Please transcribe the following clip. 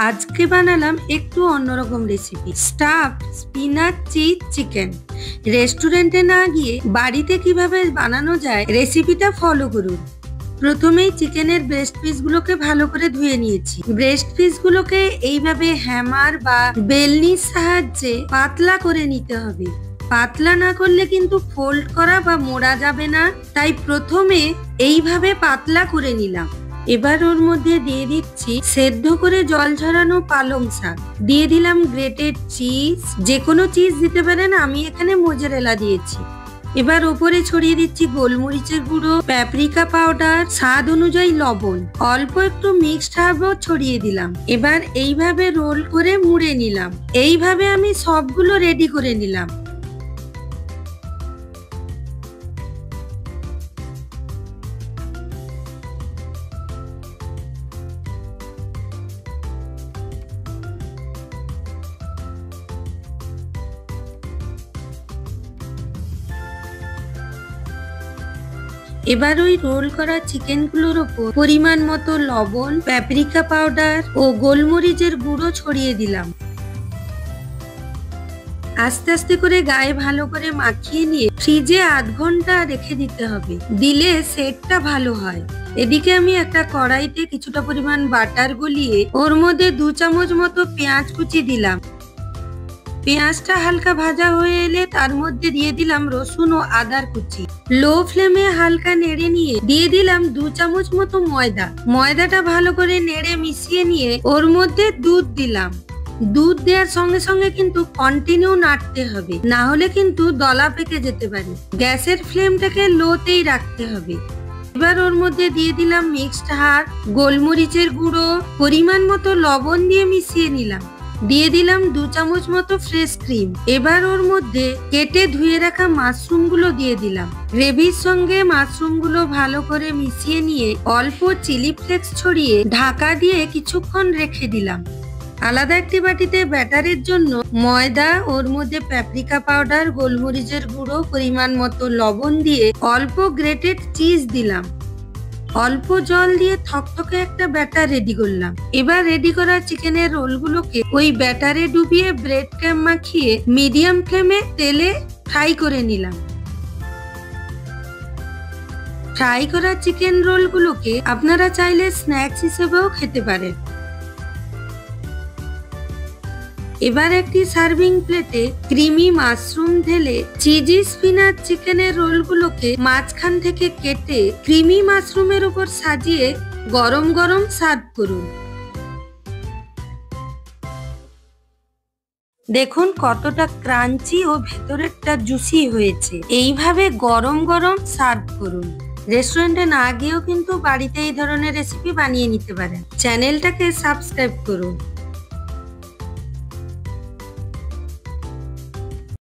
আজকে বানালাম একটু অন্যরকম recipe, stuffed spinach cheese chicken. রেস্টুরেন্টে না গিয়ে বাড়িতে কিভাবে বানানো যায় রেসিপিটা ফলো করুন। প্রথমেই চিকেনের ব্রেস্ট পিসগুলোকে ভালো করে ধুয়ে নিয়েছি। ব্রেস্ট পিসগুলোকে এইভাবে হ্যামার বা বেলনির সাহায্যে পাতলা করে নিতে হবে। পাতলা না করলে কিন্তু ফোল্ড করা বা মোড়া যাবে না, তাই প্রথমে এইভাবে পাতলা করে নিলাম। এবার ওর মধ্যে দিয়ে দিচ্ছি সেদ্ধ করে জল ঝরানো পালং শাক, দিয়ে দিলাম গ্রেটেড চিজ, যে কোনো চিজ দিতে পারেন, আমি এখানে মোজারেলা দিয়েছি। এবার ওপরে ছড়িয়ে দিচ্ছি গোলমরিচের গুঁড়ো, প্যাপরিকা পাউডার, স্বাদ অনুযায়ী লবণ, অল্প একটু মিক্সড হার্বও ছড়িয়ে দিলাম। এবার এইভাবে রোল করে মুড়ে নিলাম। এইভাবে আমি সবগুলো রেডি করে নিলাম। এবার ওই রোল করা চিকেনগুলোর ওপর পরিমাণ মতো লবণ, প্যাপরিকা পাউডার ও গোলমরিচের গুঁড়ো ছড়িয়ে দিলাম। আস্তে আস্তে করে গায়ে ভালো করে মাখিয়ে নিয়ে ফ্রিজে আধ ঘন্টা রেখে দিতে হবে, দিলে সেটটা ভালো হয়। এদিকে আমি একটা কড়াইতে কিছুটা পরিমাণ বাটার গলিয়ে ওর মধ্যে 2 চামচ মতো পেঁয়াজ কুচি দিলাম। পেঁয়াজটা হালকা ভাজা হয়ে এলে তার মধ্যে দিয়ে দিলাম রসুন ও আদার কুচি। লো ফ্লেমে হালকা নেড়ে নিয়ে দিয়ে দিলাম 2 চামচ মতো ময়দা। ময়দাটা ভালো করে নেড়ে মিশিয়ে নিয়ে ওর মধ্যে দুধ দিলাম। দুধ দেওয়ার সঙ্গে সঙ্গে কিন্তু কন্টিনিউ নাড়তে হবে, না হলে কিন্তু দলা পেকে যেতে পারে। গ্যাসের ফ্লেমটাকে লোতেই রাখতে হবে। এবার ওর মধ্যে দিয়ে দিলাম মিক্সড হার্ব, গোলমরিচের গুঁড়ো, পরিমাণ মতো লবণ দিয়ে মিশিয়ে নিলাম। দিয়ে দিলাম 2 চামচ মতো ফ্রেশ ক্রিম। এবার ওর মধ্যে কেটে ধুয়ে রাখা মাশরুম গুলো দিয়ে দিলাম। গ্রেভির সঙ্গে মাশরুম গুলো ভালো করে মিশিয়ে নিয়ে অল্প চিলি ফ্লেক্স ছড়িয়ে ঢাকা দিয়ে কিছুক্ষণ রেখে দিলাম। আলাদা একটি বাটিতে ব্যাটারের জন্য ময়দা, ওর মধ্যে প্যাপরিকা পাউডার, গোলমরিচের গুঁড়ো, পরিমাণ মতো লবণ দিয়ে অল্প গ্রেটেড চিজ দিলাম। অল্প জল দিয়ে থকথকে একটা ব্যাটার রেডি করলাম। এবার রেডি করা চিকেনের রোলগুলোকে ওই ব্যাটারে ডুবিয়ে ব্রেড ক্রাম্ব মাখিয়ে মিডিয়াম ফ্লেমে তেলে ফ্রাই করে নিলাম। ফ্রাই করা চিকেন রোলগুলোকে আপনারা চাইলে স্ন্যাক্স হিসেবেও খেতে পারেন। এবার একটি সার্ভিং প্লেটে ক্রিমি মাশরুম ঢেলে চিজি স্পিনাচ চিকেনের রোলগুলোকে মাঝখান থেকে কেটে ক্রিমি মাশরুমের উপর সাজিয়ে গরম গরম সার্ভ করুন। দেখুন কতটা ক্রাঞ্চি ও ভেতরেরটা জুসি হয়েছে। এইভাবে গরম গরম সার্ভ করুন। রেস্টুরেন্টে না গিয়েও কিন্তু বাড়িতে এই ধরনের রেসিপি বানিয়ে নিতে পারেন। চ্যানেলটাকে সাবস্ক্রাইব করুন।